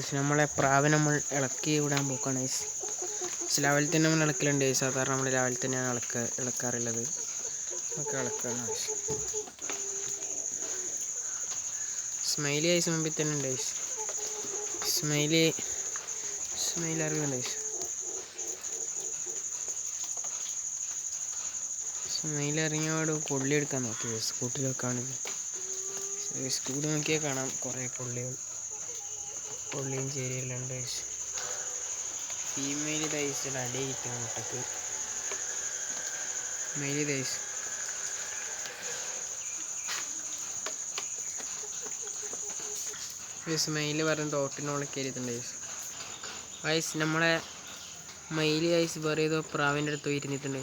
നമ്മളെ പ്രാവ് നമ്മൾ ഇളക്കി വിടാൻ പോക്കാണ് ഗൈസ്. രാവിലെ തന്നെ നമ്മൾ ഇളക്കലുണ്ട് ഗൈസ്. സാധാരണ നമ്മൾ രാവിലെ തന്നെയാണ് ഇളക്കാറുള്ളത്. ഒക്കെ ഇളക്കാണ് ഗൈസ്. സ്മൈലി ഗൈസ് മുമ്പിൽ തന്നെ ഉണ്ട് ഗൈസ്. സ്മൈലി അറിയുന്നുണ്ട് ഗൈസ്. സ്മൈലി ഇറങ്ങിയോട് കൊള്ളി എടുക്കാൻ നോക്കി ഗൈസ്. സ്കൂട്ടിൽ വെക്കാണെങ്കിൽ സ്കൂട്ടി നോക്കിയാൽ കാണാം കുറേ പൊള്ളിയും ചേരിയെല്ലാം ഉണ്ട് ഗൈസ്. ഫീമെയിൽ തൈസിൽ അടിയിരിക്കണം മുട്ടക്ക്. മെയിൽ തൈസ് മെയിൽ പറഞ്ഞ തോട്ടിനോട് കയറിയിട്ടുണ്ട് ഗൈസ്. ഗൈസ് നമ്മളെ മെയിൽ ഗൈസ് വേറെ ഏതോ പ്രാവിൻ്റെ അടുത്ത് ഇരുന്നിട്ടുണ്ട്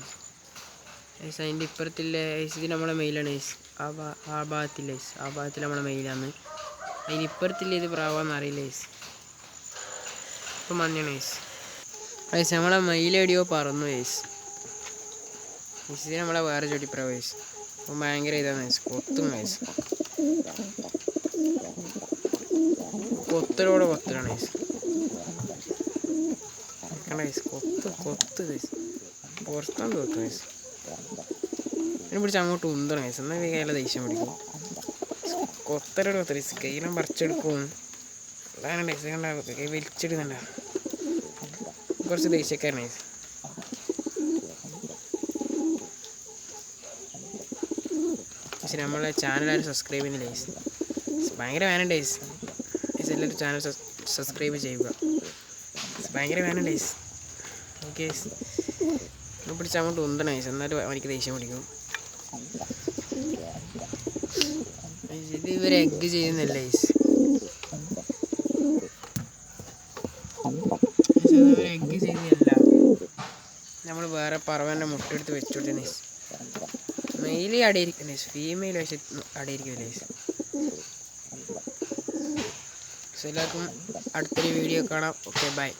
ഗൈസ്. അതിൻ്റെ ഇപ്പുറത്തില്ല ഗൈസ്. ഇത് നമ്മളെ മെയിലാണ് ഗൈസ്. ആ ഭാഗത്തില്ല ഗൈസ്. ആ ഭാഗത്തിൽ നമ്മളെ മെയിലാണ്. അതിന് ഇപ്പുറത്തില്ല ഇത് പ്രാവാന്ന് അറിയില്ല ഗൈസ്. ഇപ്പം മഞ്ഞാണ് ഗൈസ്. ഗൈസ് നമ്മളെ മെയിലെടിയോ പറന്നു ഗൈസ്. ഇത് നമ്മളെ വേറെ ജോഡിപ്രാവ് ഗൈസ്. അപ്പം ഭയങ്കര ഇതാണ് ഗൈസ്. കൊത്തും ഗൈസ്. കൊത്തലാണ് ഗൈസ്. ഗൈസ് കൊത്ത് ഗൈസ്. പുറത്താന്ന് തോക്കും ഗൈസ്. ഇതിനെ പിടിച്ച് അങ്ങോട്ട് ഉന്തണം ഗൈസ്. എന്നാൽ കയ്യിലെ ദേഷ്യം പിടിക്കും. കൊത്തലോട് ഗൈസ്. കയ്യിലും പറിച്ചെടുക്കും. അതാണ് ഗൈസ്. കണ്ട കൈ വലിച്ചെടുക്കണ്ട. കുറച്ച് ദേഷ്യക്കാരൻ ഗൈസ്. പക്ഷെ നമ്മളെ ചാനൽ ആരും സബ്സ്ക്രൈബ് ചെയ്യുന്നില്ല ഗൈസ്. ഭയങ്കര വേനുണ്ട് ഗൈസ്. എല്ലാവരും ചാനൽ സബ്സ്ക്രൈബ് ചെയ്യുക. ഭയങ്കര വേനുണ്ട് ഗൈസ്. Okay guys. ഒന്ന് പിടിച്ച് അങ്ങോട്ട് ഉന്തണം ഗൈസ്. എന്നാലും എനിക്ക് ദേഷ്യം പിടിക്കും. ഇത് ഇവർ എഗ്ഗ് ചെയ്യുന്നില്ല ഗൈസ്. എഗ്ഗ് ചെയ്യുന്നില്ല. നമ്മൾ വേറെ പറവൻ്റെ മുട്ടെടുത്ത് വെച്ചോട്ടെ ഗൈസ്. മെയിലി അടയിരിക്കും ഗൈസ്. ഫീമെയിൽ പക്ഷേ അടയിരിക്കില്ല ഗൈസ്. എല്ലാവർക്കും അടുത്തൊരു വീഡിയോ കാണാം. Okay bye.